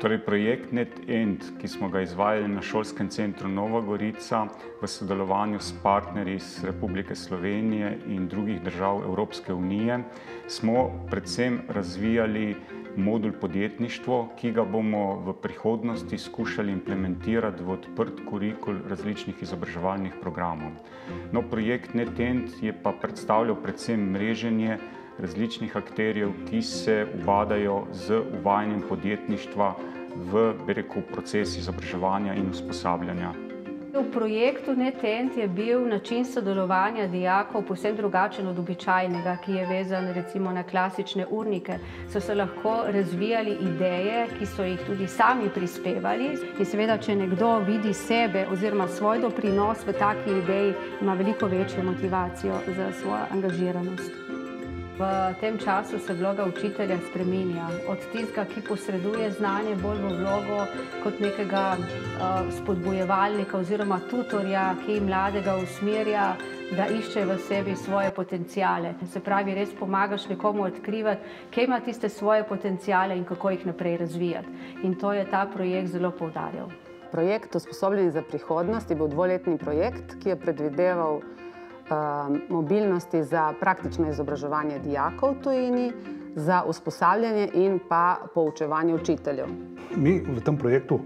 Torej, projekt NetEnt, ki smo ga izvajali na Šolskem centru Nova Gorica v sodelovanju s partnerji iz Republike Slovenije in drugih držav Evropske unije, smo predvsem razvijali modul podjetništvo, ki ga bomo v prihodnosti skušali implementirati v odprt kurikul različnih izobraževalnih programov. No, projekt NetEnt je pa predstavljal predvsem mreženje različnih akterjev, ki se ubadajo z uvajanjem podjetništva v proces izobraževanja in usposabljanja. V projektu NetEnt je bil način sodelovanja dijakov povsem drugačen od običajnega, ki je vezan recimo na klasične urnike. So se lahko razvijali ideje, ki so jih tudi sami prispevali. In seveda, če nekdo vidi sebe oziroma svoj doprinos v taki ideji, ima veliko večjo motivacijo za svojo angažiranost. V tem času se vloga učitelja spreminja. Od tistega, ki posreduje znanje, bolj v vlogo kot nekega spodbujevalnika oziroma tutorja, ki mladega usmerja, da išče v sebi svoje potenciale. Se pravi, res pomagaš nekomu odkrivati, kje ima tiste svoje potenciale in kako jih naprej razvijati. In to je ta projekt zelo poudarjal. Projekt Usposobljeni za prihodnost je bil dvoletni projekt, ki je predvideval mobilnosti za praktično izobraževanje dijakov v tujini, za usposabljanje in pa poučevanje učiteljev. Mi v tem projektu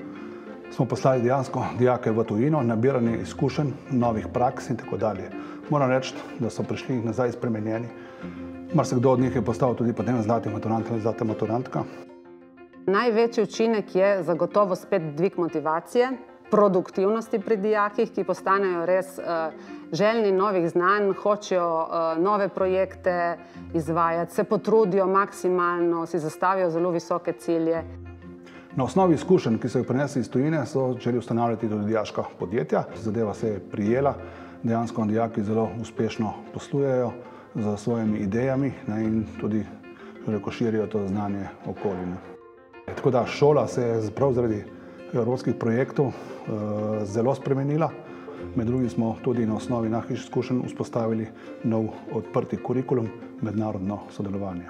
smo poslali dejansko dijake v tujino, nabiranje izkušenj, novih praks in tako dalje. Moram reči, da so prišli nazaj spremenjeni. Marsikdo od njih je postal tudi potem zlati maturant ali zlata maturantka. Največji učinek je zagotovo spet dvig motivacije, produktivnosti pri dijakih, ki postanejo res željni novih znanj, hočejo nove projekte izvajati, se potrudijo maksimalno, si zastavijo zelo visoke cilje. Na osnovi izkušenj, ki so jih prinesli iz tujine, so začeli ustanavljati tudi dijaška podjetja. Zadeva se je prijela, dejansko dijaki zelo uspešno poslujejo z svojimi idejami in tudi širijo to znanje okoli. Tako da šola se je prav zaradi evropskih projektov zelo spremenila. Med drugim smo tudi na osnovi naših izkušenj vzpostavili nov odprti kurikulum, mednarodno sodelovanje.